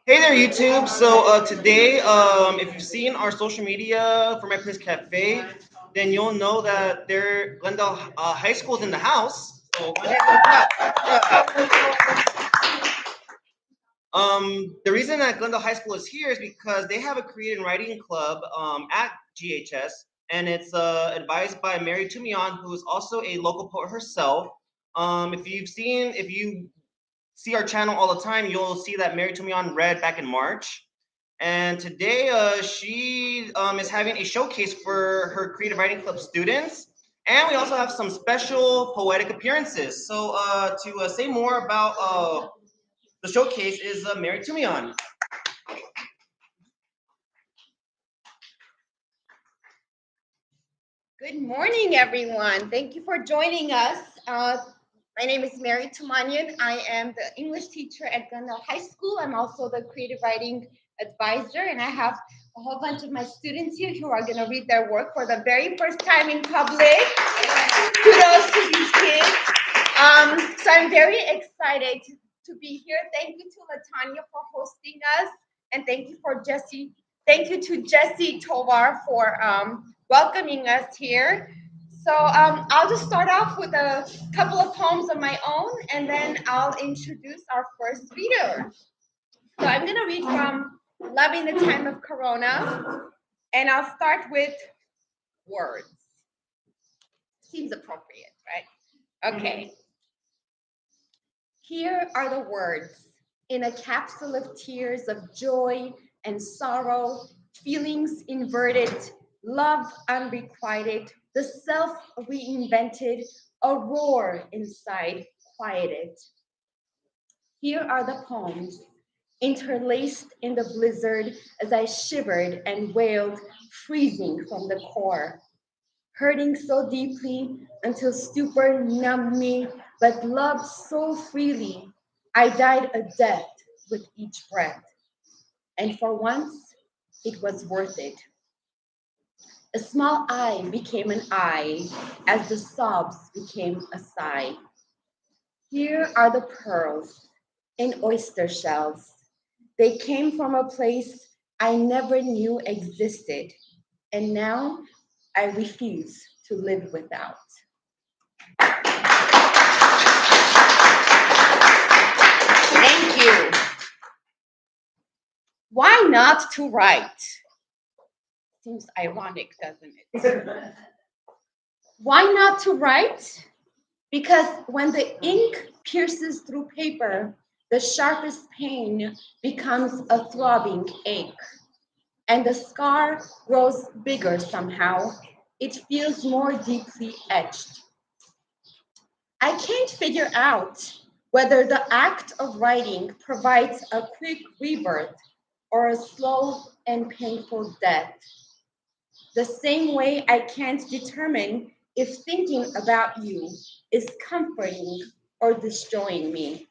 Hey there, YouTube. So today, if you've seen our social media for My Place Cafe, then you'll know that Glendale High School is in the house. So go ahead and clap. The reason that Glendale High School is here is because they have a creative writing club at GHS, and it's advised by Meri who is also a local poet herself. If you see our channel all the time, you'll see that Meri read back in March. And today, she is having a showcase for her creative writing club students. And we also have some special poetic appearances. So to say more about the showcase is Meri Tumion. Good morning, everyone. Thank you for joining us. My name is Meri Tumanian. I am the English teacher at Glendale High School. I'm also the creative writing advisor, and I have a whole bunch of my students here who are going to read their work for the very first time in public. Kudos to these kids. So I'm very excited to be here. Thank you to Latanya for hosting us, and thank you to Jesse Tovar for welcoming us here. So I'll just start off with a couple of poems of my own, and then I'll introduce our first reader. So I'm going to read from Loving the Time of Corona, and I'll start with words. Seems appropriate, right? Okay. Here are the words in a capsule of tears of joy and sorrow, feelings inverted, love unrequited, the self reinvented, a roar inside quieted. Here are the poems, interlaced in the blizzard as I shivered and wailed, freezing from the core, hurting so deeply until stupor numbed me, but loved so freely, I died a death with each breath. And for once, it was worth it. A small I became an I as the sobs became a sigh. Here are the pearls in oyster shells. They came from a place I never knew existed, and now I refuse to live without. Thank you. Why not to write? Seems ironic, doesn't it? Why not to write? Because when the ink pierces through paper, the sharpest pain becomes a throbbing ache, and the scar grows bigger somehow. It feels more deeply etched. I can't figure out whether the act of writing provides a quick rebirth or a slow and painful death. The same way I can't determine if thinking about you is comforting or destroying me.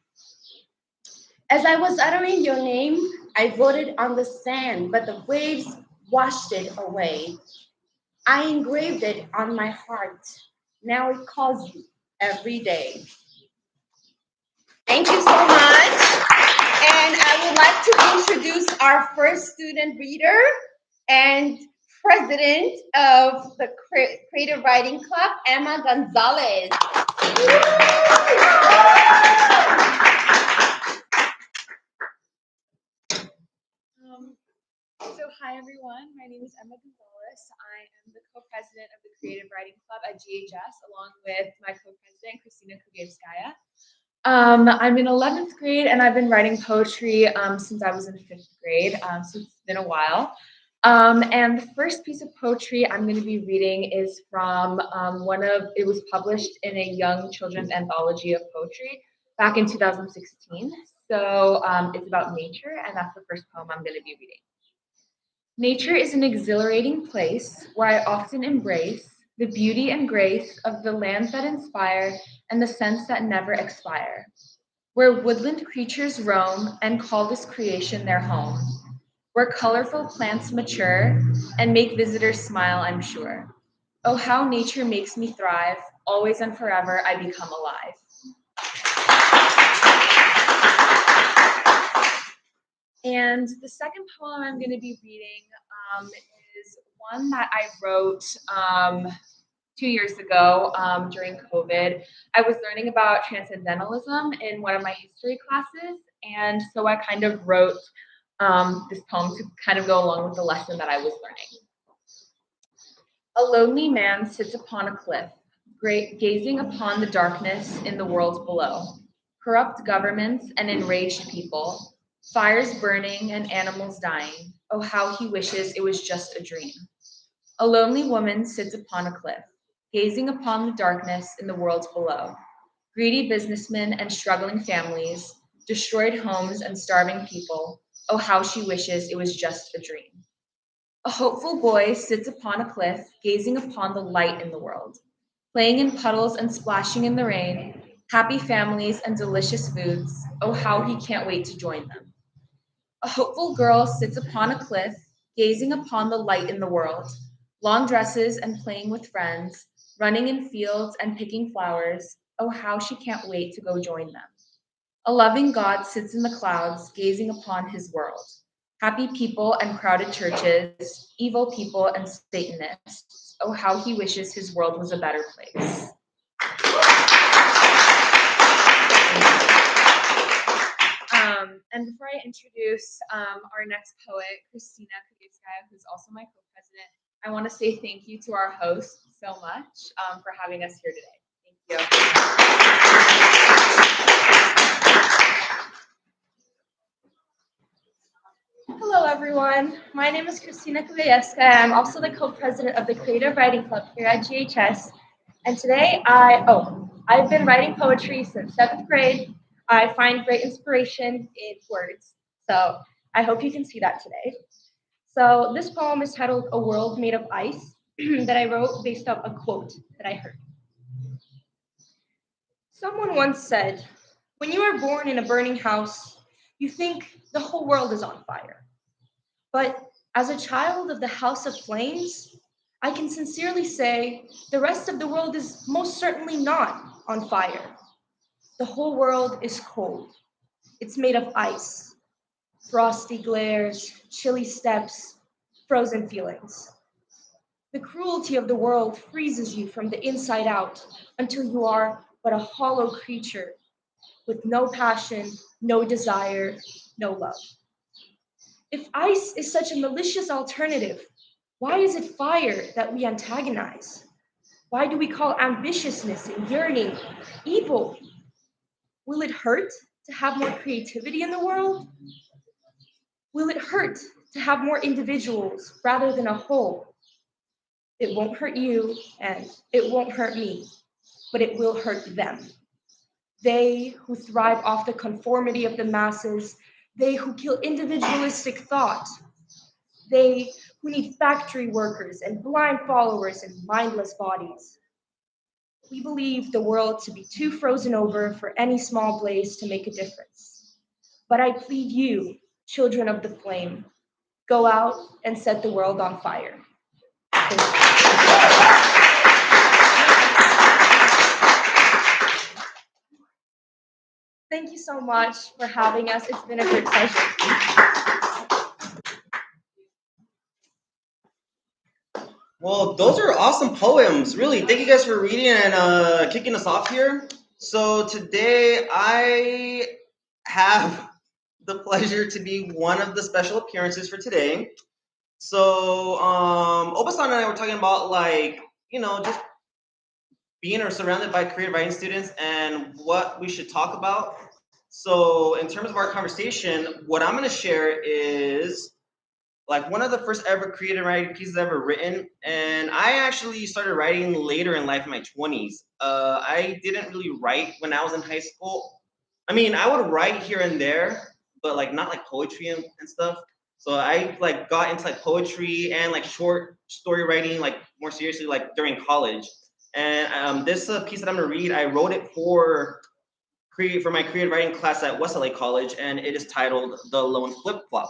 As I was uttering your name, I voted on the sand, but the waves washed it away. I engraved it on my heart. Now it calls you every day. Thank you so much. And I would like to introduce our first student reader and president of the Creative Writing Club, Emma Gonzalez. Hi everyone, my name is Emma Gonzalez. I am the co-president of the Creative Writing Club at GHS, along with my co-president, Christina Kovyeska. I'm in 11th grade and I've been writing poetry since I was in 5th grade, so it's been a while. And the first piece of poetry I'm going to be reading is from it was published in a young children's anthology of poetry back in 2016. So it's about nature, and that's the first poem I'm going to be reading. Nature is an exhilarating place where I often embrace the beauty and grace of the lands that inspire and the scents that never expire, where woodland creatures roam and call this creation their home, where colorful plants mature and make visitors smile, I'm sure. Oh, how nature makes me thrive, always and forever I become alive. And the second poem I'm going to be reading is one that I wrote 2 years ago during COVID. I was learning about transcendentalism in one of my history classes, and so I kind of wrote this poem to kind of go along with the lesson that I was learning. A lonely man sits upon a cliff, gazing upon the darkness in the world below. Corrupt governments and enraged people, fires burning and animals dying. Oh, how he wishes it was just a dream. A lonely woman sits upon a cliff, gazing upon the darkness in the world below. Greedy businessmen and struggling families, destroyed homes and starving people. Oh, how she wishes it was just a dream. A hopeful boy sits upon a cliff, gazing upon the light in the world. Playing in puddles and splashing in the rain, happy families and delicious foods. Oh, how he can't wait to join them. A hopeful girl sits upon a cliff, gazing upon the light in the world. Long dresses and playing with friends, running in fields and picking flowers. Oh, how she can't wait to go join them. A loving God sits in the clouds, gazing upon his world. Happy people and crowded churches, evil people and Satanists. Oh, how he wishes his world was a better place. And before I introduce our next poet, Christina Kovyeska, who's also my co-president, I want to say thank you to our host so much for having us here today. Thank you. Hello, everyone. My name is Christina Kovyeska. I'm also the co-president of the Creative Writing Club here at GHS. And today, I've been writing poetry since 7th grade. I find great inspiration in words. So I hope you can see that today. So this poem is titled A World Made of Ice that I wrote based off a quote that I heard. Someone once said, when you are born in a burning house, you think the whole world is on fire. But as a child of the House of Flames, I can sincerely say the rest of the world is most certainly not on fire. The whole world is cold. It's made of ice, frosty glares, chilly steps, frozen feelings. The cruelty of the world freezes you from the inside out until you are but a hollow creature with no passion, no desire, no love. If ice is such a malicious alternative, why is it fire that we antagonize? Why do we call ambitiousness and yearning evil? Will it hurt to have more creativity in the world? Will it hurt to have more individuals rather than a whole? It won't hurt you and it won't hurt me, but it will hurt them. They who thrive off the conformity of the masses, they who kill individualistic thought, they who need factory workers and blind followers and mindless bodies. We believe the world to be too frozen over for any small blaze to make a difference. But I plead you, children of the flame, go out and set the world on fire. Thank you so much for having us. It's been a great pleasure. Well, those are awesome poems. Really, thank you guys for reading and kicking us off here. So today I have the pleasure to be one of the special appearances for today. So Obaasan and I were talking about just being or surrounded by creative writing students and what we should talk about. So in terms of our conversation, what I'm going to share is like one of the first ever creative writing pieces I've ever written. And I actually started writing later in life in my 20s. I didn't really write when I was in high school. I mean, I would write here and there, but like not like poetry and stuff. So I like got into like poetry and like short story writing like more seriously like during college. And this piece that I'm gonna read, I wrote it for my creative writing class at West LA College, and it is titled "The Lone Flip Flop."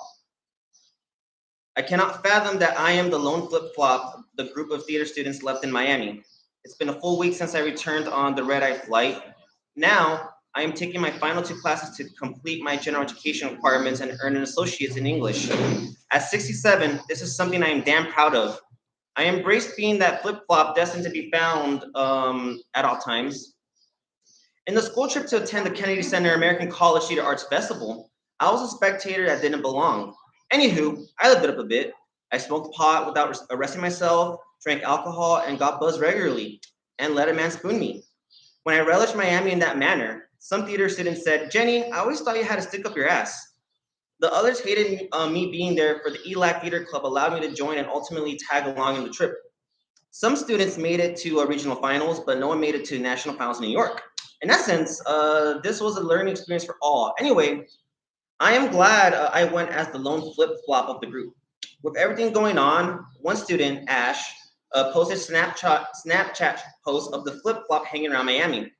I cannot fathom that I am the lone flip-flop the group of theater students left in Miami. It's been a full week since I returned on the red-eye flight. Now, I am taking my final 2 classes to complete my general education requirements and earn an associate's in English. At 67, this is something I am damn proud of. I embrace being that flip-flop destined to be found at all times. In the school trip to attend the Kennedy Center American College Theater Arts Festival, I was a spectator that didn't belong. Anywho, I lived it up a bit. I smoked pot without arresting myself, drank alcohol, and got buzzed regularly, and let a man spoon me. When I relished Miami in that manner, some theater students said, Jenny, I always thought you had to stick up your ass. The others hated me being there for the ELAC Theater Club allowed me to join and ultimately tag along in the trip. Some students made it to regional finals, but no one made it to national finals in New York. In essence, this was a learning experience for all. Anyway, I am glad I went as the lone flip-flop of the group. With everything going on, one student, Ash, posted Snapchat posts of the flip-flop hanging around Miami.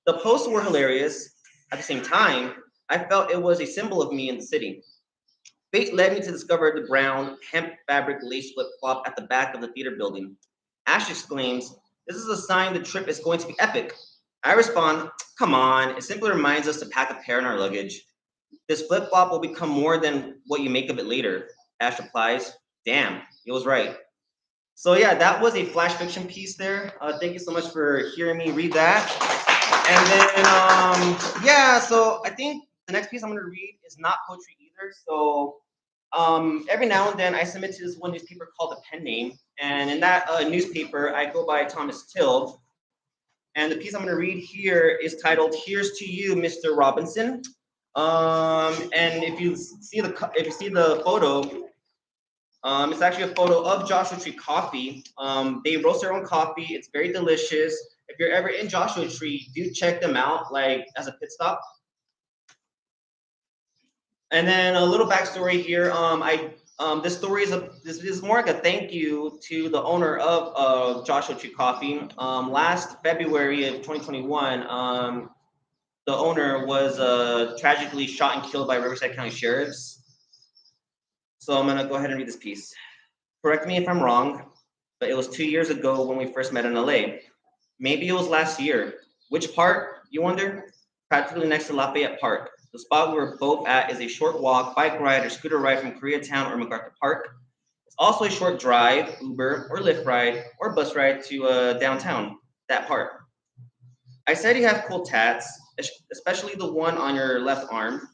The posts were hilarious. At the same time, I felt it was a symbol of me in the city. Fate led me to discover the brown hemp fabric lace flip-flop at the back of the theater building. Ash exclaims, this is a sign the trip is going to be epic. I respond, come on, it simply reminds us to pack a pair in our luggage. This flip-flop will become more than what you make of it later. Ash replies, damn, he was right. So yeah, that was a flash fiction piece there. Thank you so much for hearing me read that. And then, yeah, so I think the next piece I'm gonna read is not poetry either. So every now and then I submit to this one newspaper called The Pen Name. And in that newspaper, I go by Thomas Tild. And the piece I'm gonna read here is titled, Here's to You, Mr. Robinson. And if you see the photo, it's actually a photo of Joshua Tree Coffee. They roast their own coffee. It's very delicious. If you're ever in Joshua Tree, do check them out, like as a pit stop. And then a little backstory here. This story this is more like a thank you to the owner of Joshua Tree Coffee. Last February of 2021, the owner was tragically shot and killed by Riverside County sheriffs. So I'm gonna go ahead and read this piece. Correct me if I'm wrong, but it was 2 years ago when we first met in LA. Maybe it was last year. Which part, you wonder? Practically next to Lafayette Park. The spot we were both at is a short walk, bike ride, or scooter ride from Koreatown or MacArthur Park. It's also a short drive, Uber, or Lyft ride, or bus ride to downtown, that part. I said you have cool tats, especially the one on your left arm.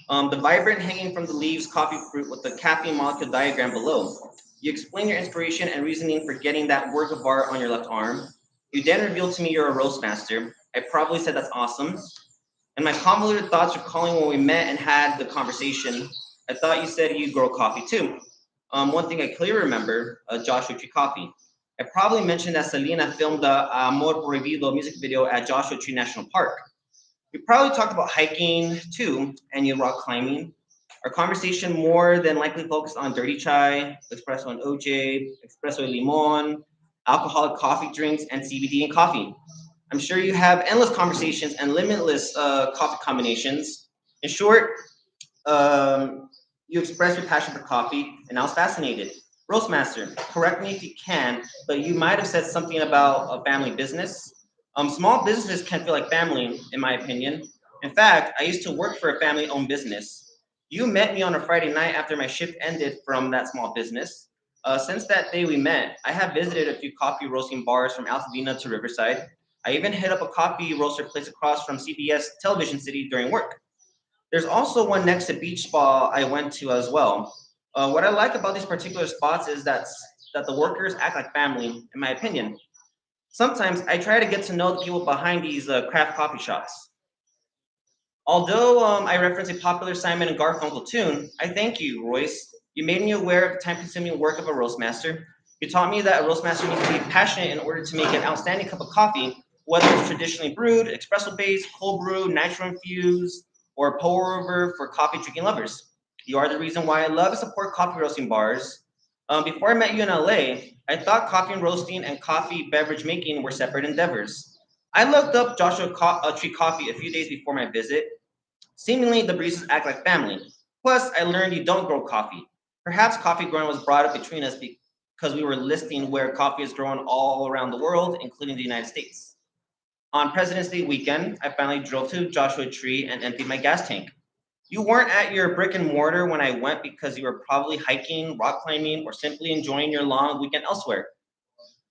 The vibrant hanging from the leaves coffee fruit with the caffeine molecule diagram below. You explain your inspiration and reasoning for getting that work of art on your left arm. You then reveal to me you're a roast master. I probably said that's awesome. And my convoluted thoughts recalling when we met and had the conversation, I thought you said you grow coffee too. One thing I clearly remember, Joshua Tree Coffee. I probably mentioned that Selena filmed the Amor Prohibido music video at Joshua Tree National Park. We probably talked about hiking too, and you rock climbing. Our conversation more than likely focused on dirty chai, espresso and OJ, espresso and limon, alcoholic coffee drinks, and CBD and coffee. I'm sure you have endless conversations and limitless coffee combinations. In short, you express your passion for coffee, and I was fascinated. Roastmaster, correct me if you can, but you might have said something about a family business. Small businesses can feel like family, in my opinion. In fact, I used to work for a family-owned business. You met me on a Friday night after my shift ended from that small business. Since that day we met, I have visited a few coffee roasting bars from Altadena to Riverside. I even hit up a coffee roaster place across from CBS Television City during work. There's also one next to Beach Spa I went to as well. What I like about these particular spots is that the workers act like family, in my opinion. Sometimes I try to get to know the people behind these craft coffee shops. Although I reference a popular Simon and Garfunkel tune, I thank you, Royce. You made me aware of the time-consuming work of a roastmaster. You taught me that a roastmaster needs to be passionate in order to make an outstanding cup of coffee, whether it's traditionally brewed, espresso-based, cold brew, nitro-infused, or pour-over for coffee-drinking lovers. You are the reason why I love and support coffee roasting bars. Before I met you in LA, I thought coffee and roasting and coffee beverage making were separate endeavors. I looked up Tree Coffee a few days before my visit. Seemingly, the breezes act like family. Plus, I learned you don't grow coffee. Perhaps coffee growing was brought up between us because we were listing where coffee is grown all around the world, including the United States. On President's Day weekend, I finally drove to Joshua Tree and emptied my gas tank. You weren't at your brick and mortar when I went because you were probably hiking, rock climbing, or simply enjoying your long weekend elsewhere.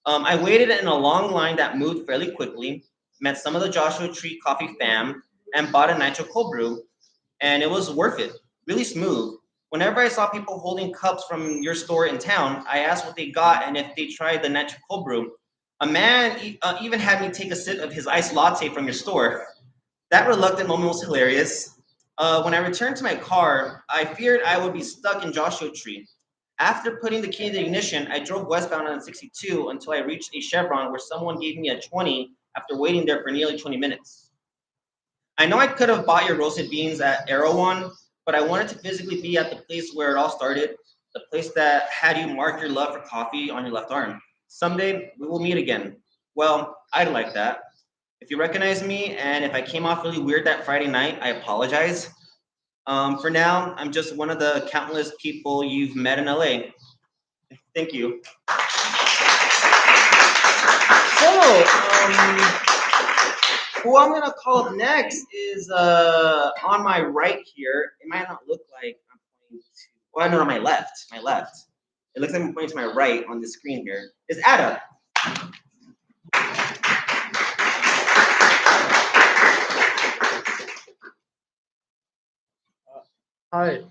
I waited in a long line that moved fairly quickly, met some of the Joshua Tree Coffee fam, and bought a nitro cold brew, and it was worth it. Really smooth. Whenever I saw people holding cups from your store in town, I asked what they got and if they tried the nitro cold brew. A man even had me take a sip of his iced latte from your store. That reluctant moment was hilarious. When I returned to my car, I feared I would be stuck in Joshua Tree. After putting the key in the ignition, I drove westbound on 62 until I reached a chevron where someone gave me a 20 after waiting there for nearly 20 minutes. I know I could have bought your roasted beans at Erewhon, but I wanted to physically be at the place where it all started, the place that had you mark your love for coffee on your left arm. Someday we will meet again. Well, I'd like that. If you recognize me and if I came off really weird that Friday night, I apologize. For now, I'm just one of the countless people you've met in LA. Thank you. So, who I'm gonna call up next is on my right here. It might not look like I'm pointing to. Well, no, on my left. My left. It looks like I'm pointing to my right on the screen here. Is Ada. Hi,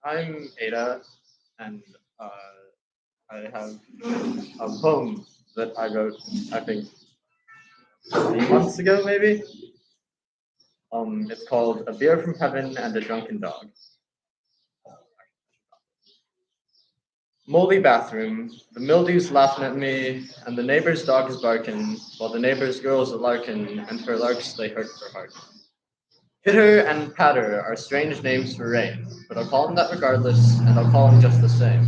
I'm Ada, and I have a poem that I wrote, I think, 3 months ago, maybe. It's called "A Beer from Heaven and a Drunken Dog." Moldy bathroom, the mildew's laughing at me, and the neighbor's dog is barking, while the neighbor's girl's a larkin, and her larks they hurt for heart. Pitter and patter are strange names for rain, but I'll call them that regardless, and I'll call them just the same.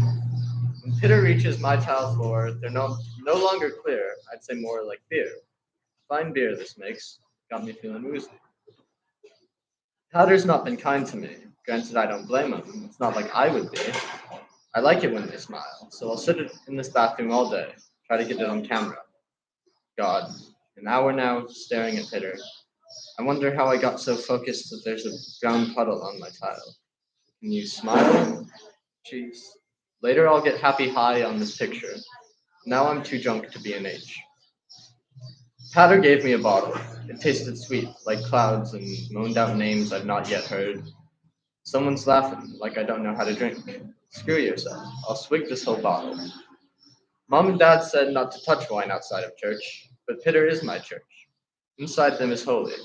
When pitter reaches my tile floor, they're no longer clear, I'd say more like beer. Fine beer this makes, got me feeling woozy. Patter's not been kind to me, granted I don't blame him, it's not like I would be. I like it when they smile, so I'll sit in this bathroom all day, try to get it on camera. God, an hour now, staring at Pitter. I wonder how I got so focused that there's a brown puddle on my tile. Can you smile? Jeez. Later I'll get happy high on this picture. Now I'm too drunk to be an H. Patter gave me a bottle. It tasted sweet, like clouds, and moaned out names I've not yet heard. Someone's laughing, like I don't know how to drink. Screw yourself. I'll swig this whole bottle. Mom and Dad said not to touch wine outside of church, but Pitter is my church. Inside them is holy.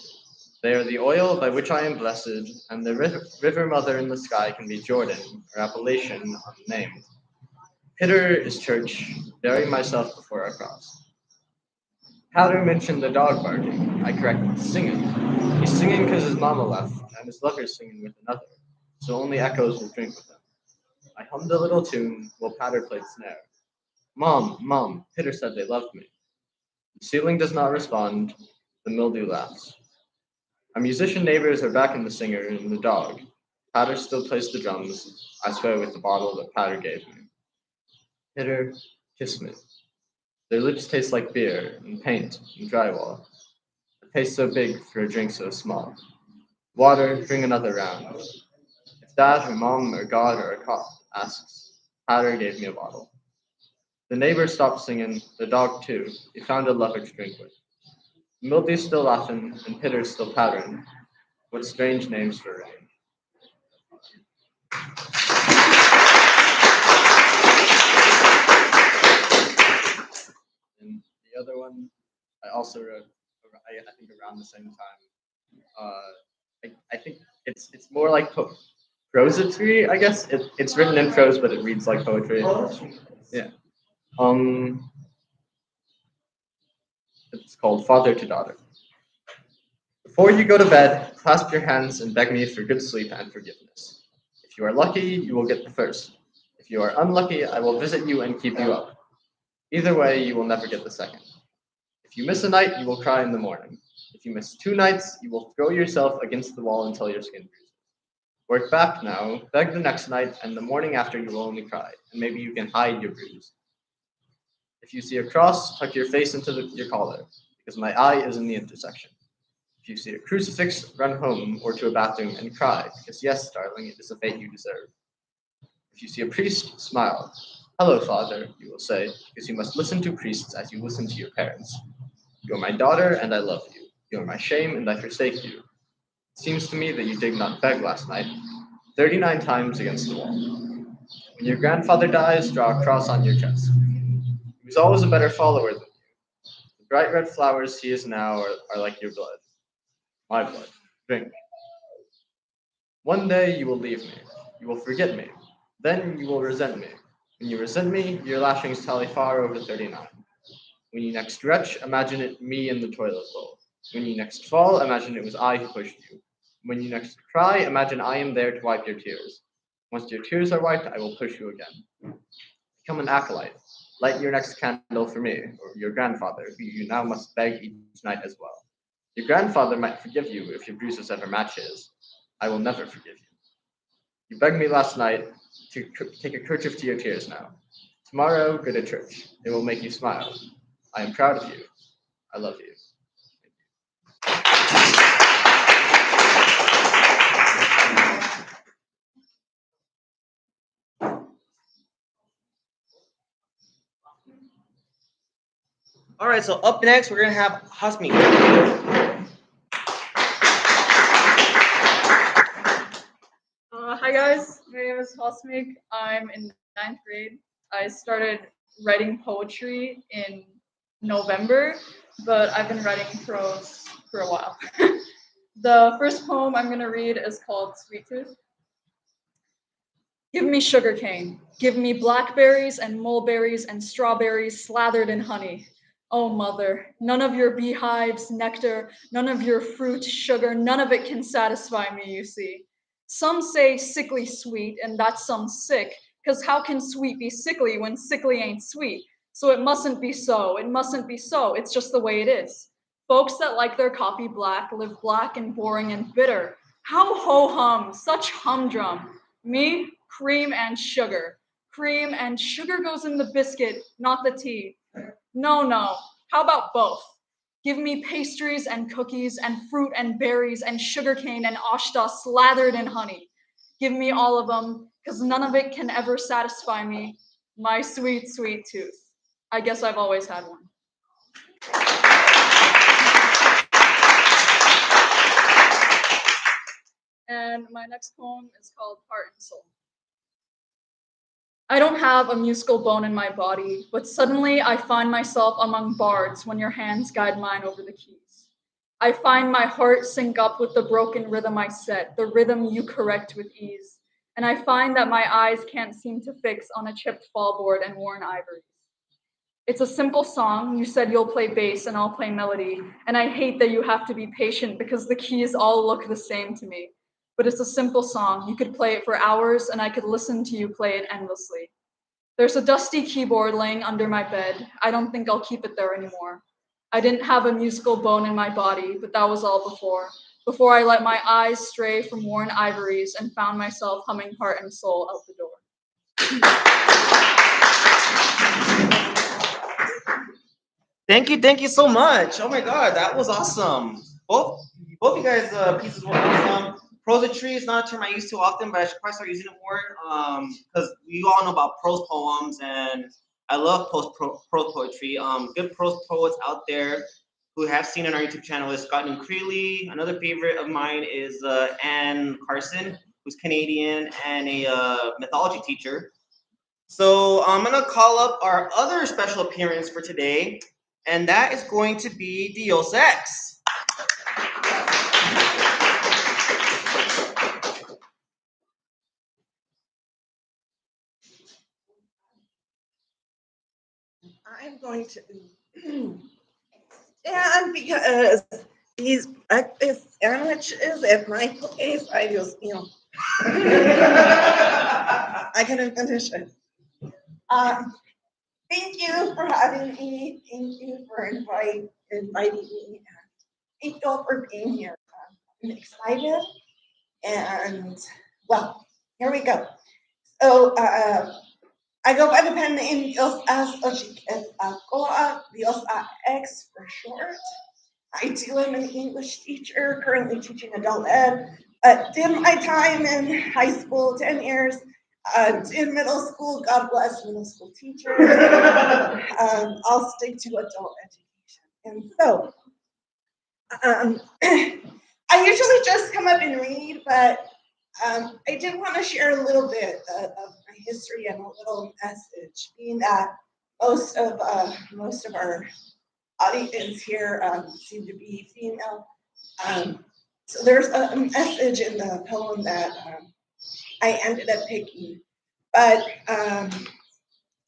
They are the oil by which I am blessed, and the river mother in the sky can be Jordan, or Appalachian, unnamed. Pitter is church, bury myself before I cross. Patter mentioned the dog barking. I corrected, singing. He's singing because his mama left, and his lover's singing with another, so only echoes will drink with him. I hummed a little tune while Patter played snare. Mom, Mom, Pitter said they loved me. The ceiling does not respond. The mildew laughs. Our musician neighbors are back in the singer and the dog. Patter still plays the drums, I swear with the bottle that Patter gave me. Pitter, kiss me. Their lips taste like beer and paint and drywall. A taste so big for a drink so small. Water, bring another round. If Dad or Mom or God or a cop asks, Patter gave me a bottle. The neighbor stopped singing, the dog too. He found a lover to drink with. Mildew's still laughing, and Pitter's still pattering. What strange names for rain. And the other one, I also wrote, I think around the same time. I think it's more like prosody, I guess. It's written in prose, but it reads like poetry. Yeah. It's called Father to Daughter. Before you go to bed, clasp your hands and beg me for good sleep and forgiveness. If you are lucky, you will get the first. If you are unlucky, I will visit you and keep you up. Either way, you will never get the second. If you miss a night, you will cry in the morning. If you miss 2 nights, you will throw yourself against the wall until your skin bruises. Work back now, beg the next night, and the morning after you will only cry, and maybe you can hide your bruise. If you see a cross, tuck your face into your collar. because my eye is in the intersection. If you see a crucifix, run home or to a bathroom and cry, because yes, darling, it is the fate you deserve. If you see a priest, smile. Hello, Father, you will say, because you must listen to priests as you listen to your parents. You are my daughter, and I love you. You are my shame, and I forsake you. It seems to me that you did not beg last night, 39 times against the wall. When your grandfather dies, draw a cross on your chest. He was always a better follower than you. The bright red flowers he is now are like your blood. My blood. Drink. One day you will leave me. You will forget me. Then you will resent me. When you resent me, your lashings tally far over 39. When you next retch, imagine it me in the toilet bowl. When you next fall, imagine it was I who pushed you. When you next cry, imagine I am there to wipe your tears. Once your tears are wiped, I will push you again. Become an acolyte. Light your next candle for me, or your grandfather, who you now must beg each night as well. Your grandfather might forgive you if your bruises ever match his. I will never forgive you. You begged me last night to take a kerchief to your tears now. Tomorrow, go to church. It will make you smile. I am proud of you. I love you. All right, so up next, we're gonna have Hasmi. Hi guys, my name is Hosmik. I'm in ninth grade. I started writing poetry in November, but I've been writing prose for a while. The first poem I'm gonna read is called Sweet Tooth. Give me sugarcane. Give me blackberries and mulberries and strawberries slathered in honey. Oh, mother, none of your beehives, nectar, none of your fruit, sugar, none of it can satisfy me, you see. Some say sickly sweet, and that's some sick, because how can sweet be sickly when sickly ain't sweet? So it mustn't be so. It mustn't be so. It's just the way it is. Folks that like their coffee black live black and boring and bitter. How ho-hum, such humdrum. Me, cream and sugar. Cream and sugar goes in the biscuit, not the tea. No, no. How about both? Give me pastries and cookies and fruit and berries and sugarcane and ashta slathered in honey. Give me all of them, because none of it can ever satisfy me. My sweet, sweet tooth. I guess I've always had one. And my next poem is called Heart and Soul. I don't have a musical bone in my body, but suddenly I find myself among bards when your hands guide mine over the keys. I find my heart sync up with the broken rhythm I set, the rhythm you correct with ease. And I find that my eyes can't seem to fix on a chipped fallboard and worn ivories. It's a simple song. You said you'll play bass and I'll play melody. And I hate that you have to be patient because the keys all look the same to me. But it's a simple song. You could play it for hours and I could listen to you play it endlessly. There's a dusty keyboard laying under my bed. I don't think I'll keep it there anymore. I didn't have a musical bone in my body, but that was all before I let my eyes stray from worn ivories and found myself humming Heart and Soul out the door. Thank you so much. Oh my God, that was awesome. Both you guys' pieces were awesome. Prosody is not a term I use too often, but I should probably start using it more because we all know about prose poems, and I love prose poetry. Good prose poets out there who have seen on our YouTube channel is Scott Creeley. Another favorite of mine is Anne Carson, who's Canadian and a mythology teacher. So I'm gonna call up our other special appearance for today, and that is going to be Diosa X. I'm going to, and because these breakfast sandwiches at my place, I just, I couldn't finish it. Thank you for having me. Thank you for inviting me. Thank you all for being here. I'm excited, and well, here we go. So I go by the pen name Diosa Oshikesakoa, Diosa X for short. I too am an English teacher, currently teaching adult ed. Did my time in high school, 10 years. Did middle school, God bless middle school teachers. I'll stick to adult education. And so, I usually just come up and read, but I did want to share a little bit of my history and a little message, being that most of our audience here seem to be female. So there's a message in the poem that I ended up picking. But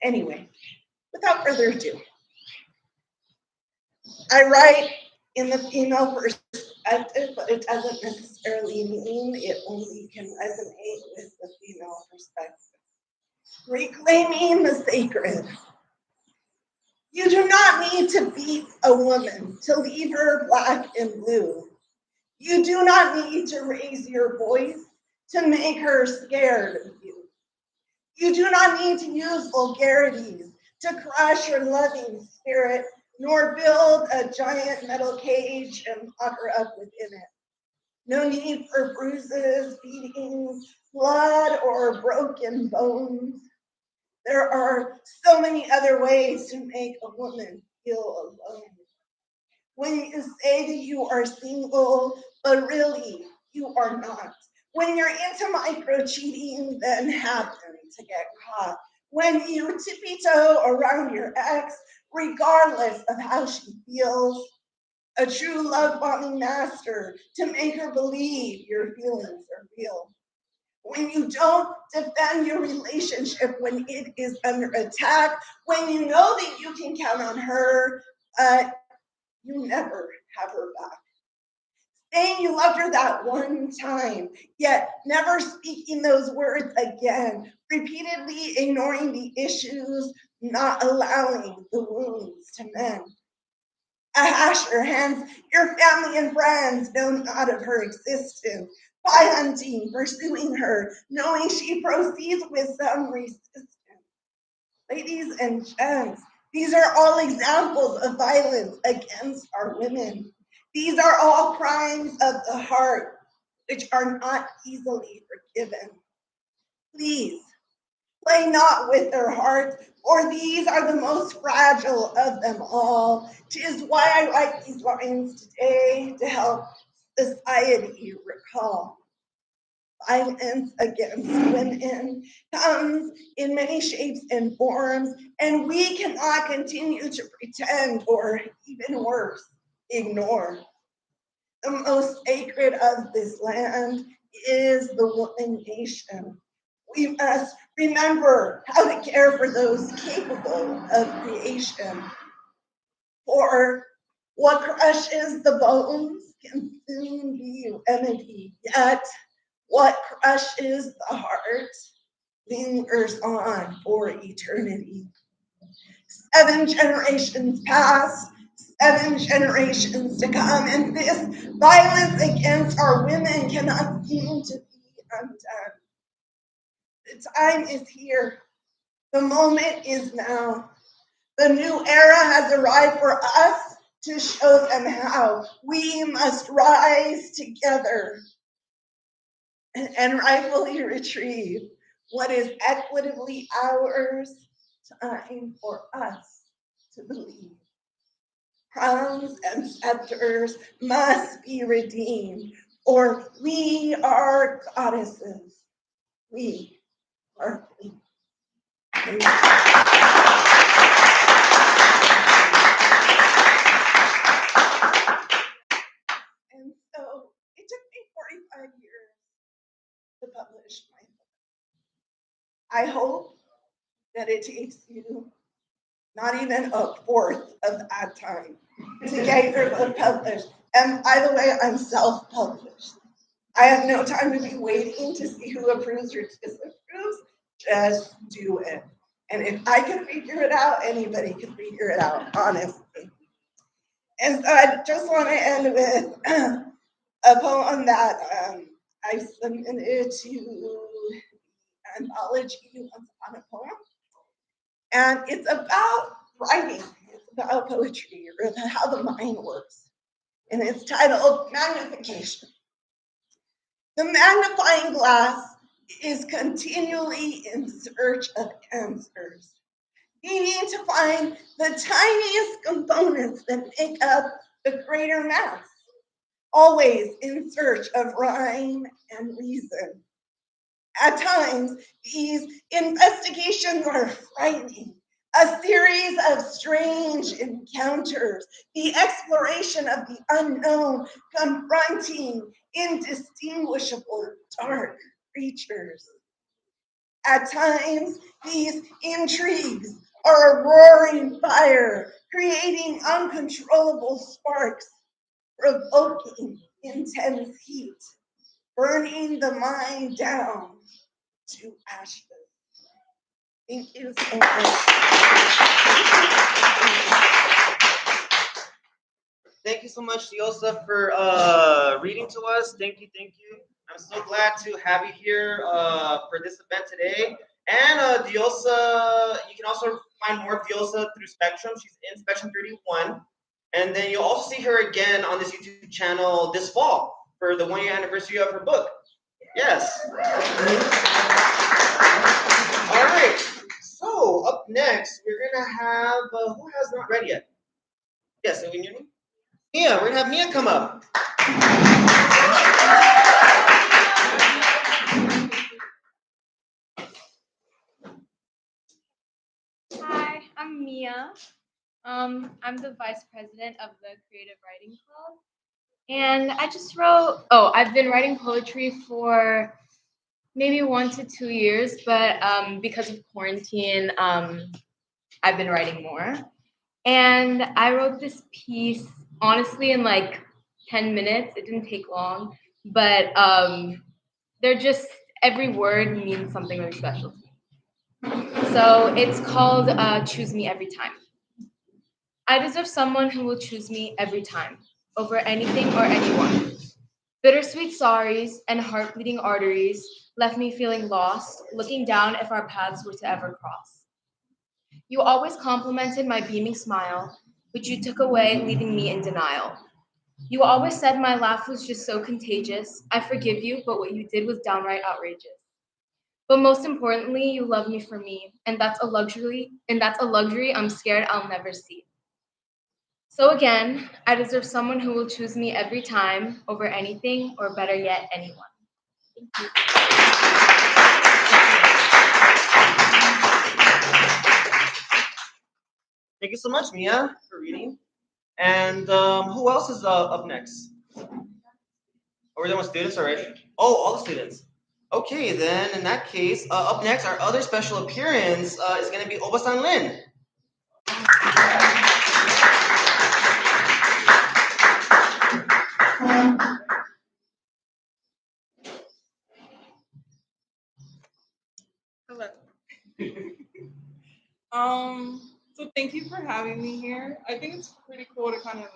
anyway, without further ado, I write in the female perspective, but it doesn't necessarily mean it only can resonate with the female perspective. Reclaiming the sacred. You do not need to beat a woman to leave her black and blue. You do not need to raise your voice to make her scared of you. You do not need to use vulgarities to crush her loving spirit, nor build a giant metal cage and lock her up within it. No need for bruises, beatings, blood, or broken bones. There are so many other ways to make a woman feel alone. When you say that you are single, but really you are not. When you're into micro cheating, then happen to get caught. When you tippy toe around your ex, regardless of how she feels. A true love bombing master to make her believe your feelings are real. When you don't defend your relationship when it is under attack, when you know that you can count on her, you never have her back. Saying you loved her that one time, yet never speaking those words again, repeatedly ignoring the issues, not allowing the wounds to mend. Ash her hands, your family and friends know not of her existence. By hunting, pursuing her, knowing she proceeds with some resistance. Ladies and gents, these are all examples of violence against our women. These are all crimes of the heart, which are not easily forgiven. Please, play not with their hearts, for these are the most fragile of them all. 'Tis why I write these lines today to help society recall. Violence against women comes in many shapes and forms, and we cannot continue to pretend or, even worse, ignore. The most sacred of this land is the woman nation. We must remember how to care for those capable of creation. For what crushes the bones can soon be remedied, yet what crushes the heart lingers on for eternity. 7 generations past, 7 generations to come, and this violence against our women cannot seem to be undone. The time is here. The moment is now. The new era has arrived for us to show them how. We must rise together and rightfully retrieve what is equitably ours. Time for us to believe. Crowns and scepters must be redeemed, or we are goddesses. We are queens. And so it took me 45 years to publish my book. I hope that it takes you not even a fourth of that time to get your book published. And by the way, I'm self-published. I have no time to be waiting to see who approves or disapproves. Just do it. And if I can figure it out, anybody can figure it out, honestly. And so I just want to end with a poem that I submitted to anthology Once Upon a Poem. And it's about writing. It's about poetry, or how the mind works. And it's titled Magnification. The magnifying glass is continually in search of answers, needing to find the tiniest components that make up the greater mass, always in search of rhyme and reason. At times, these investigations are frightening, a series of strange encounters, the exploration of the unknown, confronting indistinguishable dark creatures. At times, these intrigues are a roaring fire, creating uncontrollable sparks, provoking intense heat, burning the mind down to ashes. Thank you so much. Thank you so much, Diosa, for reading to us. Thank you, thank you. I'm so glad to have you here for this event today. And Diosa, you can also find more of Diosa through Spectrum. She's in Spectrum 31. And then you'll also see her again on this YouTube channel this fall for the 1 year anniversary of her book. Yes. All right. So up next, we're gonna have who has not read yet? Yes, can you hear me? Mia. We're gonna have Mia come up. Hi, I'm Mia. I'm the vice president of the Creative Writing Club. And I just wrote, I've been writing poetry for maybe 1 to 2 years, but because of quarantine, I've been writing more. And I wrote this piece, honestly, in like 10 minutes. It didn't take long, but they're just, every word means something really special to me. So it's called Choose Me Every Time. I deserve someone who will choose me every time, over anything or anyone. Bittersweet sorries and heart-bleeding arteries left me feeling lost, looking down if our paths were to ever cross. You always complimented my beaming smile, which you took away, leaving me in denial. You always said my laugh was just so contagious. I forgive you, but what you did was downright outrageous. But most importantly, you love me for me, and that's a luxury I'm scared I'll never see. So again, I deserve someone who will choose me every time over anything, or better yet, anyone. Thank you. Thank you so much, Mia, for reading. And who else is up next? Are we done with students already? Oh, all the students. Okay, then in that case, up next, our other special appearance is going to be Obaasan Lin. Hello. So thank you for having me here. I think it's pretty cool to kind of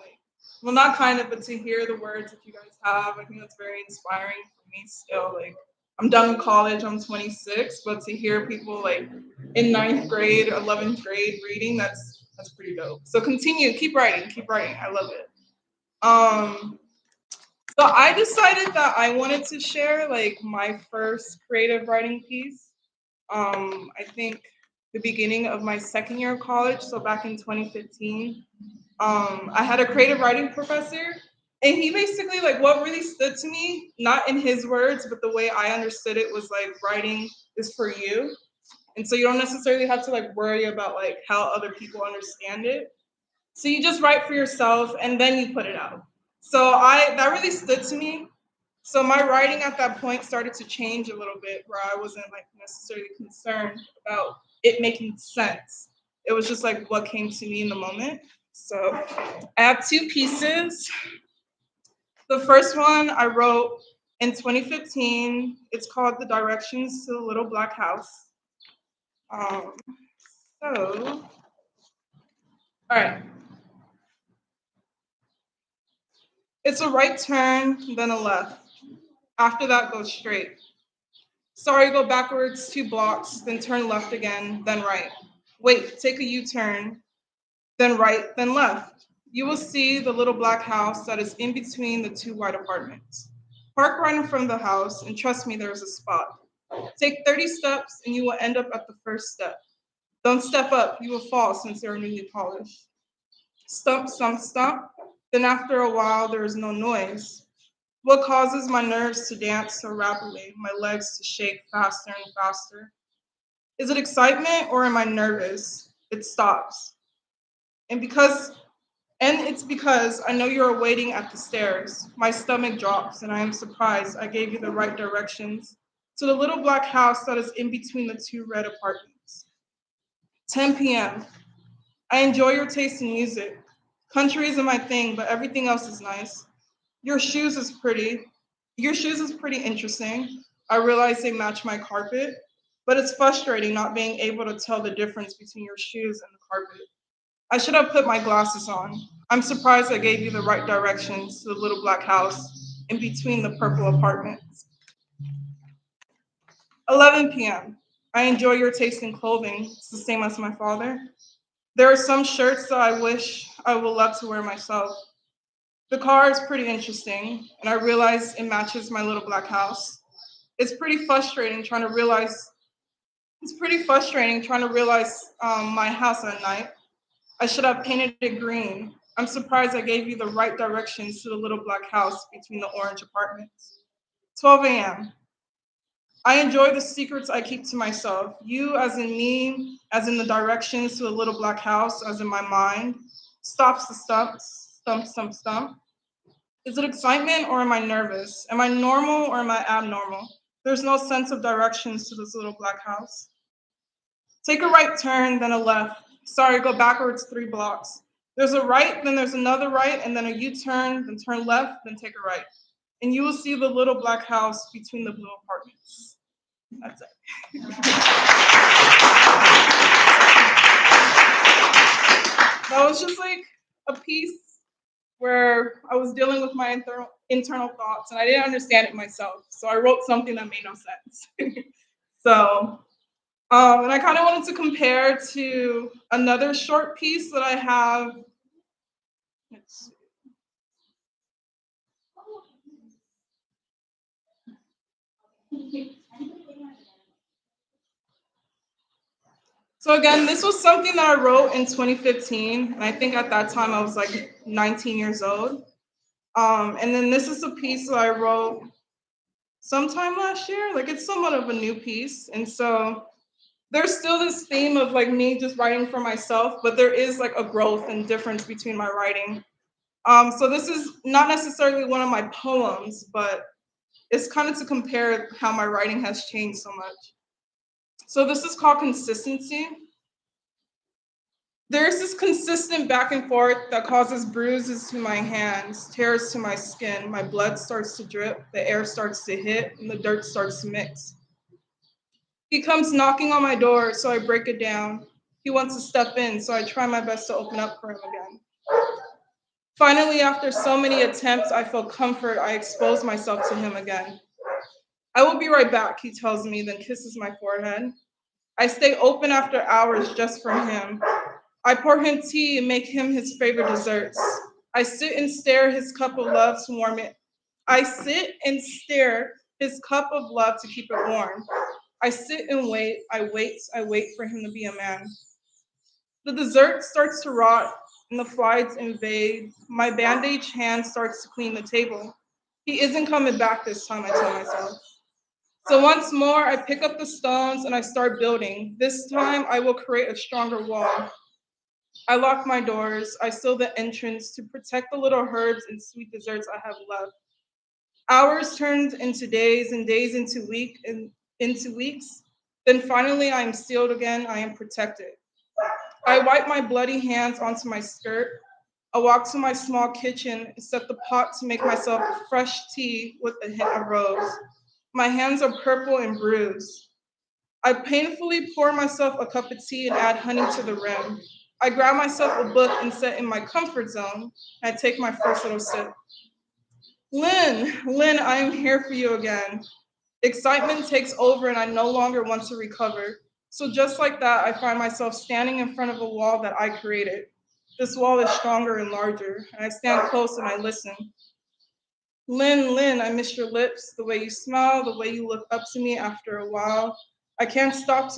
well, not kind of, but to hear the words that you guys have. I think that's very inspiring for me still. Like, I'm done with college, I'm 26, but to hear people like in 9th grade, 11th grade reading, that's pretty dope. So continue, keep writing. I love it. So I decided that I wanted to share like my first creative writing piece. I think the beginning of my second year of college, so back in 2015, I had a creative writing professor, and he basically, like, what really stood to me, not in his words, but the way I understood it was like writing is for you. And so you don't necessarily have to like worry about like how other people understand it. So you just write for yourself and then you put it out. So that really stood to me. So my writing at that point started to change a little bit, where I wasn't like necessarily concerned about it making sense. It was just like what came to me in the moment. So I have 2 pieces. The first one I wrote in 2015. It's called The Directions to the Little Black House. All right. It's a right turn, then a left. After that, go straight. Sorry, go backwards 2 blocks, then turn left again, then right. Wait, take a U-turn, then right, then left. You will see the little black house that is in between the two white apartments. Park right in front of the house, and trust me, there is a spot. Take 30 steps, and you will end up at the first step. Don't step up, you will fall since they are newly polished. Stump, stump, stump. Then after a while, there is no noise. What causes my nerves to dance so rapidly, my legs to shake faster and faster? Is it excitement or am I nervous? It stops. And it's because I know you're waiting at the stairs. My stomach drops and I am surprised I gave you the right directions to the little black house that is in between the two red apartments. 10 p.m. I enjoy your taste in music. Country isn't my thing, but everything else is nice. Your shoes is pretty. Your shoes is pretty interesting. I realize they match my carpet, but it's frustrating not being able to tell the difference between your shoes and the carpet. I should have put my glasses on. I'm surprised I gave you the right directions to the little black house in between the purple apartments. 11 p.m. I enjoy your taste in clothing. It's the same as my father. There are some shirts that I wish I would love to wear myself. The car is pretty interesting, and I realize it matches my little black house. It's pretty frustrating trying to realize. My house at night. I should have painted it green. I'm surprised I gave you the right directions to the little black house between the orange apartments. 12 a.m. I enjoy the secrets I keep to myself. You, as in me, as in the directions to the little black house, as in my mind. Stops the stumps, stump, stump, stump. Is it excitement or am I nervous? Am I normal or am I abnormal? There's no sense of directions to this little black house. Take a right turn, then a left. Sorry, go backwards 3 blocks. There's a right, then there's another right, and then a U-turn, then turn left, then take a right. And you will see the little black house between the blue apartments. That's it. That was just like a piece where I was dealing with my internal thoughts and I didn't understand it myself. So I wrote something that made no sense. And I kind of wanted to compare to another short piece that I have. Let's see. So again, this was something that I wrote in 2015, and I think at that time I was like 19 years old. And then this is a piece that I wrote sometime last year. Like it's somewhat of a new piece, and so there's still this theme of like me just writing for myself, but there is like a growth and difference between my writing. So this is not necessarily one of my poems, but it's kind of to compare how my writing has changed so much. So this is called Consistency. There's this consistent back and forth that causes bruises to my hands, tears to my skin, my blood starts to drip, the air starts to hit, and the dirt starts to mix. He comes knocking on my door, so I break it down. He wants to step in, so I try my best to open up for him again. Finally, after so many attempts, I feel comfort, I expose myself to him again. I will be right back, he tells me, then kisses my forehead. I stay open after hours just for him. I pour him tea and make him his favorite desserts. I sit and stare his cup of love to warm it. I sit and stare his cup of love to keep it warm. I sit and wait, I wait for him to be a man. The dessert starts to rot and the flies invade. My bandaged hand starts to clean the table. He isn't coming back this time, I tell myself. So once more, I pick up the stones and I start building. This time, I will create a stronger wall. I lock my doors. I seal the entrance to protect the little herbs and sweet desserts I have left. Hours turned into days and days into weeks. Then finally, I am sealed again. I am protected. I wipe my bloody hands onto my skirt. I walk to my small kitchen and set the pot to make myself fresh tea with a hint of rose. My hands are purple and bruised. I painfully pour myself a cup of tea and add honey to the rim. I grab myself a book and sit in my comfort zone. I take my first little sip. Lynn, I am here for you again. Excitement takes over and I no longer want to recover. So just like that, I find myself standing in front of a wall that I created. This wall is stronger and larger, and I stand close and I listen. Lynn, Lynn, I miss your lips, the way you smile, the way you look up to me after a while. I can't stop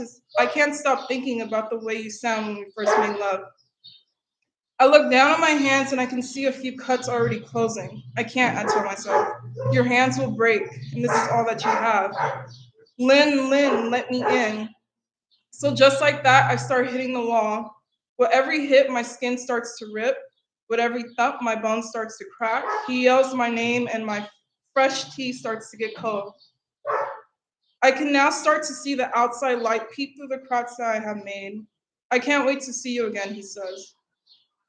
thinking about the way you sound when we first made love. I look down at my hands and I can see a few cuts already closing. I can't, I tell myself. Your hands will break, and this is all that you have. Lynn, Lynn, let me in. So just like that, I start hitting the wall. With every hit, my skin starts to rip. With every thump, my bone starts to crack. He yells my name, and my fresh tea starts to get cold. I can now start to see the outside light peep through the cracks that I have made. I can't wait to see you again, he says.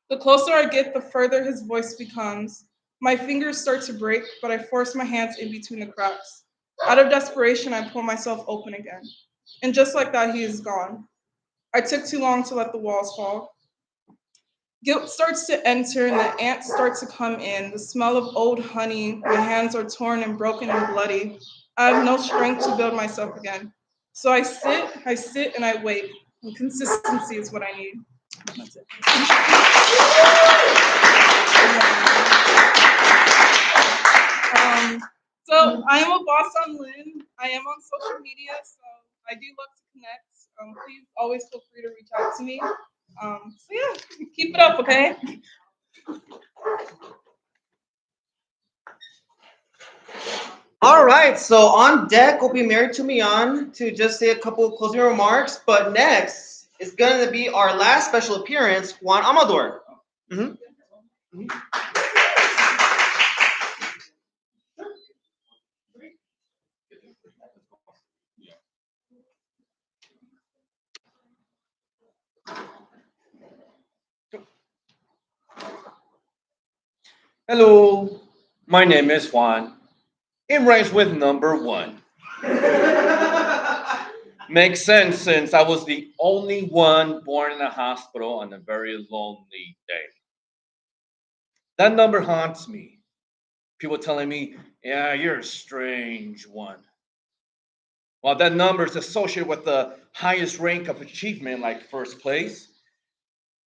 The closer I get, the further his voice becomes. My fingers start to break, but I force my hands in between the cracks. Out of desperation, I pull myself open again. And just like that, he is gone. I took too long to let the walls fall. Guilt starts to enter and the ants start to come in. The smell of old honey, my hands are torn and broken and bloody. I have no strength to build myself again. So I sit, and I wait. And consistency is what I need. That's it. So I am Obaasan Lynn. I am on social media, so I do love to connect. Please always feel free to reach out to me. So yeah, keep it up, okay? All right, so on deck will be Meri Tumian to just say a couple of closing remarks. But next is going to be our last special appearance, Juan Amador. Mhm. Hello, my name is Juan. It rhymes with number one. Makes sense since I was the only one born in a hospital on a very lonely day. That number haunts me. People telling me, yeah, you're a strange one. While that number is associated with the highest rank of achievement, like first place,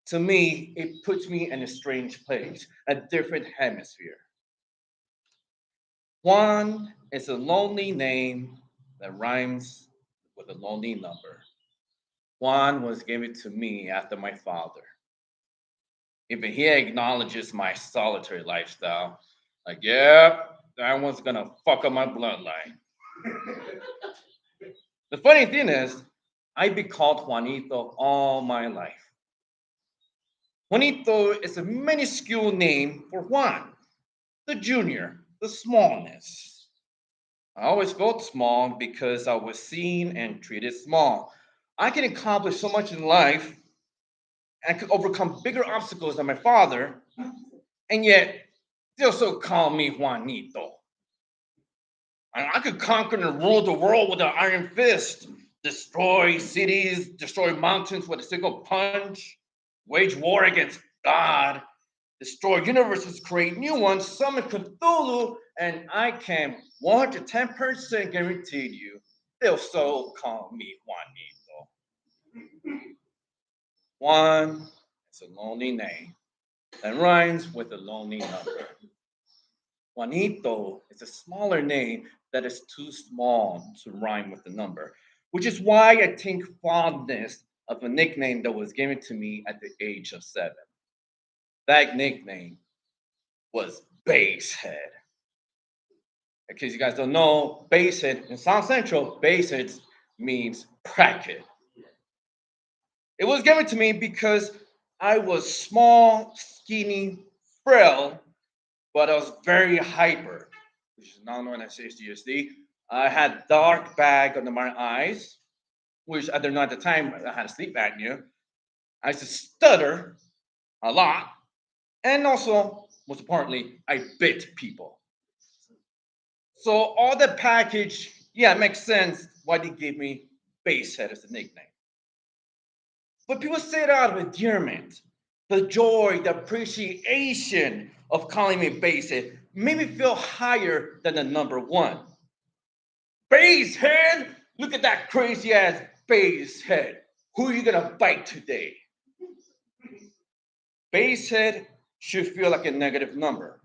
to me, it puts me in a strange place, a different hemisphere. Juan is a lonely name that rhymes with a lonely number. Juan was given to me after my father. Even he acknowledges my solitary lifestyle. Like, yeah, that one's gonna fuck up my bloodline. The funny thing is, I've been called Juanito all my life. Juanito is a minuscule name for Juan, the junior, the smallness. I always felt small because I was seen and treated small. I can accomplish so much in life and could overcome bigger obstacles than my father, and yet they also call me Juanito. I could conquer and rule the world with an iron fist, destroy cities, destroy mountains with a single punch, wage war against God, destroy universes, create new ones, summon Cthulhu, and I can 110% guarantee you they'll so call me Juanito. Juan is a lonely name that rhymes with a lonely number. Juanito is a smaller name that is too small to rhyme with the number, which is why I think fondness of a nickname that was given to me at the age of 7. That nickname was Basehead. In case you guys don't know, Basehead in South Central, Basehead means bracket. It was given to me because I was small, skinny, frail, but I was very hyper, which is now known as HDSD. I had dark bag under my eyes, which I didn't know at the time I had sleep apnea. I used to stutter a lot, and also, most importantly, I bit people. So all the package, yeah, it makes sense why they gave me Basehead as a nickname. But people say it out of endearment. The joy, the appreciation of calling me Basehead made me feel higher than the number one. Basehead, look at that crazy ass Basehead, who are you gonna bite today? Basehead should feel like a negative number,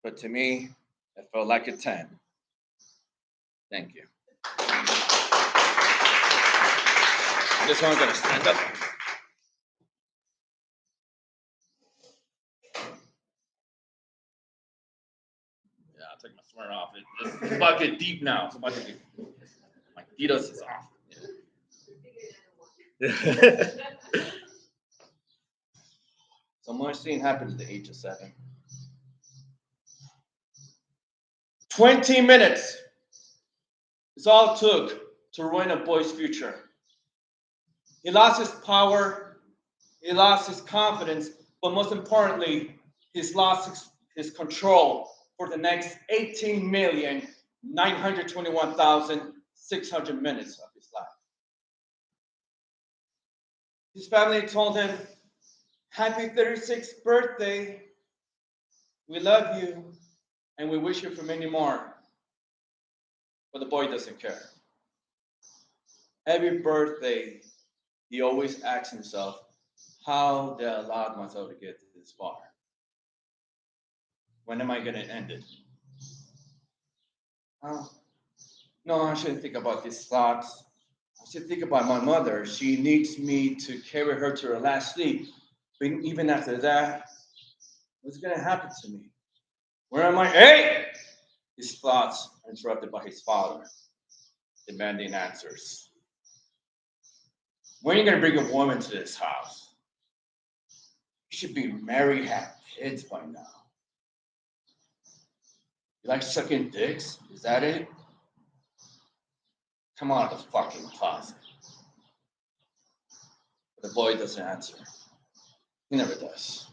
but to me, it felt like a 10. Thank you. This one I'm gonna stand up. Yeah, I'll take my sweater off. It's about to get deep now. It's about to get, my Diosa is off. Yeah. So much thing happened at the age of 7. 20 minutes is all it took to ruin a boy's future. He lost his power, he lost his confidence, but most importantly, he's lost his control for the next 18,921,600 minutes of his life. His family told him, "Happy 36th birthday. We love you, and we wish you for many more." But the boy doesn't care. Every birthday, he always asks himself, how did I allow myself to get this far? When am I going to end it? Oh, no, I shouldn't think about these thoughts. I should think about my mother. She needs me to carry her to her last sleep. But even after that, what's going to happen to me? Where am I? Hey! His thoughts are interrupted by his father, demanding answers. When are you going to bring a woman to this house? You should be married, have kids by now. You like sucking dicks? Is that it? Come out of the fucking closet. But the boy doesn't answer. He never does.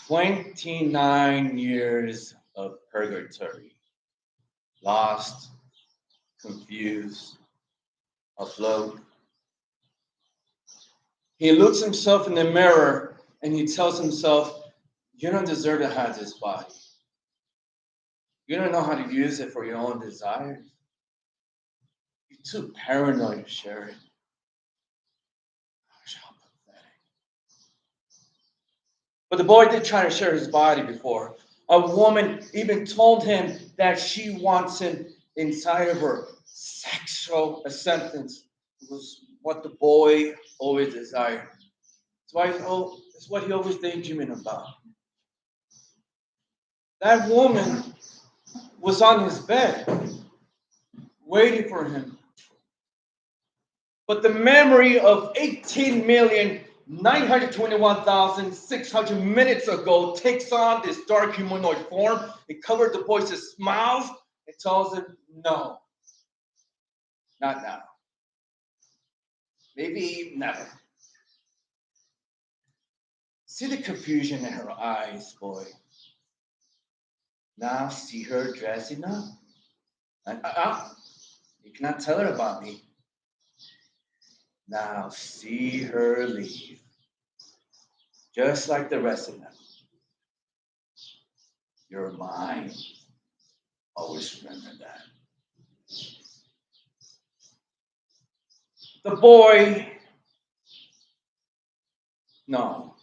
29 years of purgatory. Lost, confused, afloat. He looks himself in the mirror and he tells himself, you don't deserve to have this body. You don't know how to use it for your own desires. You're too paranoid to share it. Gosh, how pathetic. But the boy did try to share his body before. A woman even told him that she wants him inside of her. Sexual acceptance was what the boy always desired. It's what he always daydreaming about. That woman was on his bed, waiting for him. But the memory of 18,921,600 minutes ago takes on this dark humanoid form. It covered the boy's smiles. It tells him, no, not now. Maybe never. See the confusion in her eyes, boy. Now see her dressing up. You cannot tell her about me. Now see her leave. Just like the rest of them. You're mine. Always remember that. The boy, no.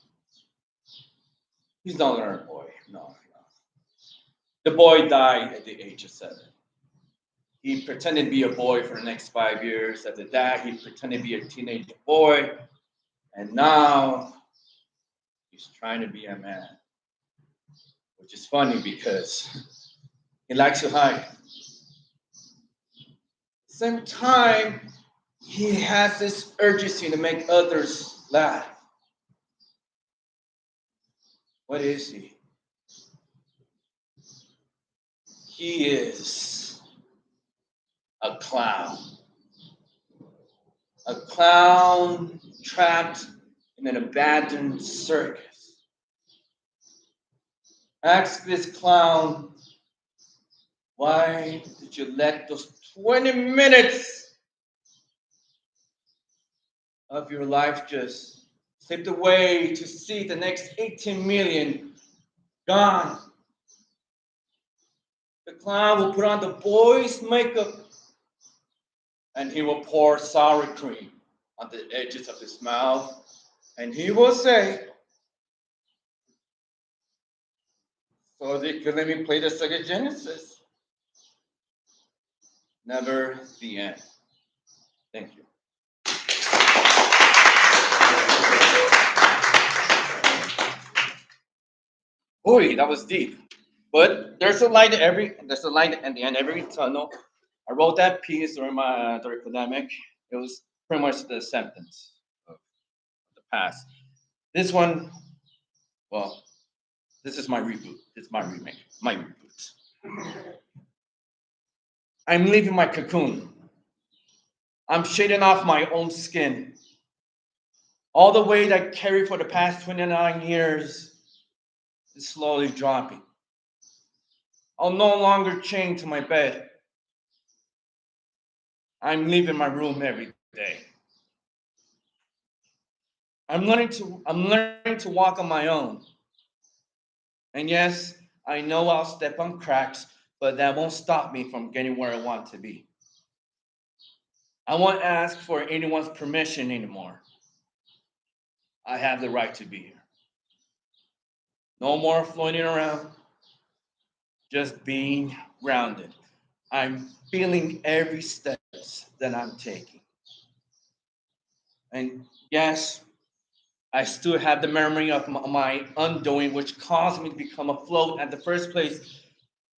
He's no longer a boy. No. The boy died at the age of 7. He pretended to be a boy for the next 5 years. After that, he pretended to be a teenage boy. And now, he's trying to be a man. Which is funny because he likes to hide. At the same time, he has this urgency to make others laugh. What is he? He is a clown. A clown trapped in an abandoned circus. Ask this clown, why did you let those 20 minutes of your life just slip away to see the next 18 million gone? The clown will put on the boy's makeup and he will pour sour cream on the edges of his mouth, and he will say, "So they could let me play the Sega Genesis." Never the end. Thank you. Boy, that was deep. But there's a light at the end of every tunnel. I wrote that piece during my during pandemic. It was pretty much the sentence of the past. This one, well, this is my reboot. It's my remake, my reboot. I'm leaving my cocoon. I'm shading off my own skin. All the weight I carried for the past 29 years is slowly dropping. I'll no longer chain to my bed. I'm leaving my room every day. I'm learning to walk on my own. And yes, I know I'll step on cracks, but that won't stop me from getting where I want to be. I won't ask for anyone's permission anymore. I have the right to be here. No more floating around, just being grounded. I'm feeling every steps that I'm taking. And yes, I still have the memory of my undoing, which caused me to become afloat at the first place.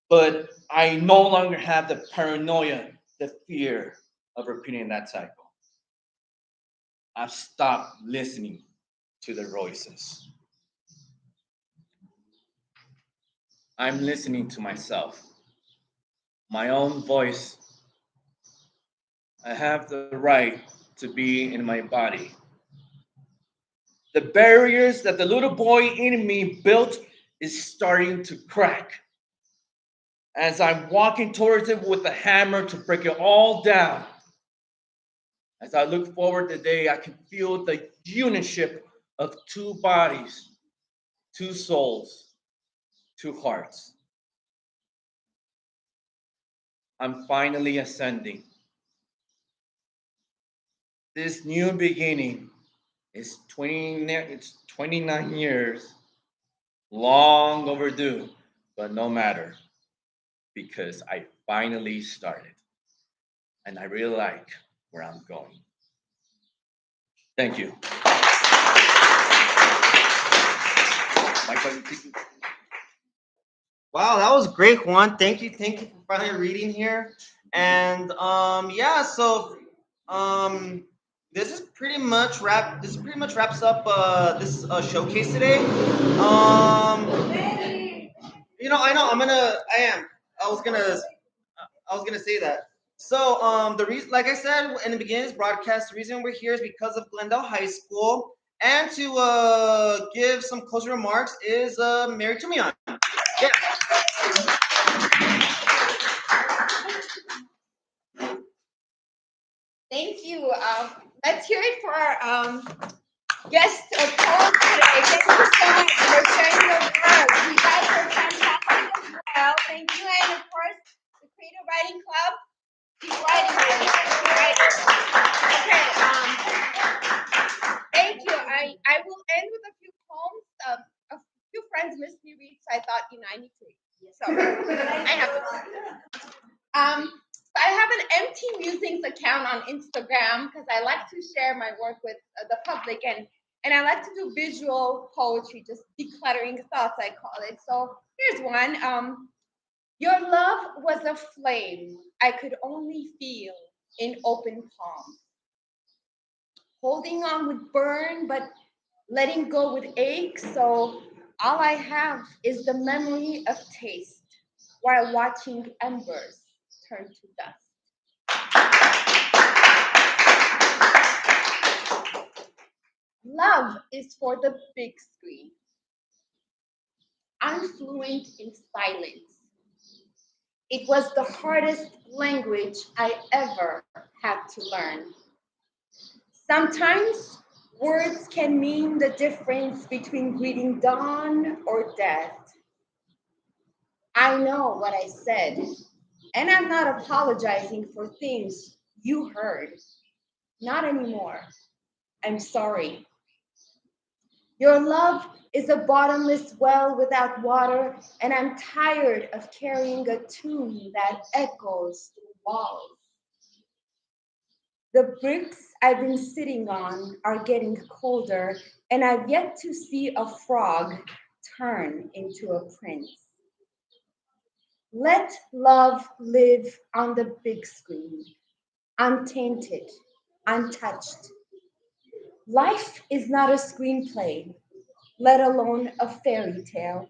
But I no longer have the paranoia, the fear of repeating that cycle. I've stopped listening to the voices. I'm listening to myself, my own voice. I have the right to be in my body. The barriers that the little boy in me built is starting to crack. As I'm walking towards it with a hammer to break it all down, as I look forward today, I can feel the unionship of two bodies, two souls, two hearts. I'm finally ascending. This new beginning is it's 29 years, long overdue, but no matter, because I finally started and I really like where I'm going. Thank you. Michael, Wow, that was great, Juan. Thank you for finally reading here. And yeah, so um, this pretty much wraps up this showcase today. I know I am. I was gonna I was gonna say that. So the reason, like I said in the beginning of this broadcast, the reason we're here is because of Glendale High School, and to give some closing remarks is Meri Tumion. Yeah. Thank you. Let's hear it for our guest co today. Thank you so much for sharing your words. You guys are fantastic as well. Thank you. And of course, the Creative Writing Club. Keep writing, baby. Keep writing. Okay. Thank you. I will end with a few poems. A few friends missed me read, so I thought, I need to read. So I have to. I have an empty musings account on Instagram because I like to share my work with the public, and I like to do visual poetry, just decluttering thoughts, I call it. So here's one. Your love was a flame I could only feel in open palms. Holding on would burn, but letting go would ache. So all I have is the memory of taste while watching embers turn to dust. Love is for the big screen. I'm fluent in silence. It was the hardest language I ever had to learn. Sometimes words can mean the difference between greeting dawn or death. I know what I said, and I'm not apologizing for things You heard. Not anymore. I'm sorry. Your love is a bottomless well without water, and I'm tired of carrying a tune that echoes through walls. The bricks I've been sitting on are getting colder, and I've yet to see a frog turn into a prince. Let love live on the big screen, untainted, untouched. Life is not a screenplay, let alone a fairy tale.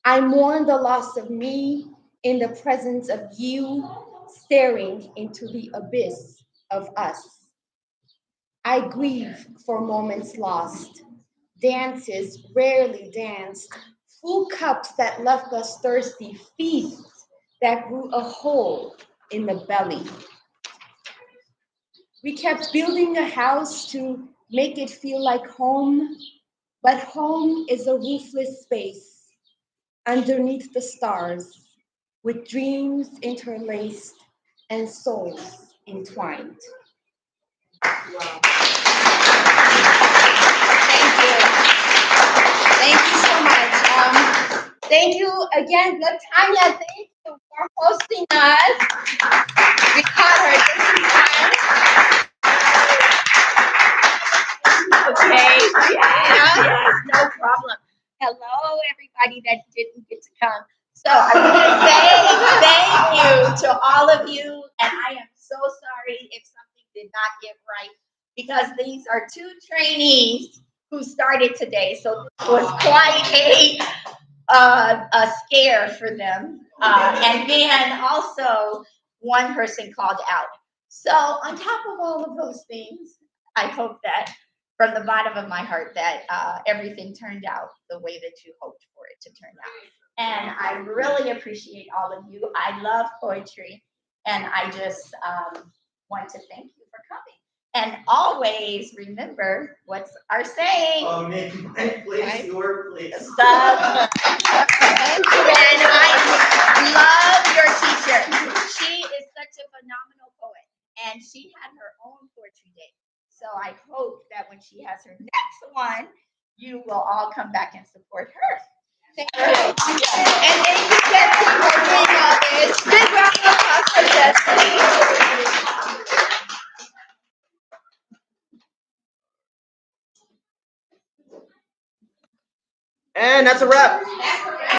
I mourn the loss of me in the presence of you, staring into the abyss of us. I grieve for moments lost, dances rarely danced, full cups that left us thirsty, feasts that grew a hole in the belly. We kept building a house to make it feel like home, but home is a roofless space underneath the stars, with dreams interlaced and souls entwined. Thank you so much. Thank you again, Latanya. Thank you for hosting us. We caught her just in time. Okay, yes, no problem. Hello, everybody that didn't get to come. So I want to say thank you to all of you, and I am so sorry if something did not get right, because these are two trainees who started today, so it was quite a scare for them. And then also one person called out. So on top of all of those things, I hope that from the bottom of my heart that everything turned out the way that you hoped for it to turn out. And I really appreciate all of you. I love poetry, and I just want to thank you for coming. And always remember what's our saying. Make my place your place. Thank you, and I love your teacher. She is such a phenomenal poet, and she had her own poetry day. So I hope that when she has her next one, you will all come back and support her. Thank you. And thank you, Jesse, for doing all this. Big round of applause for Jesse. And that's a wrap.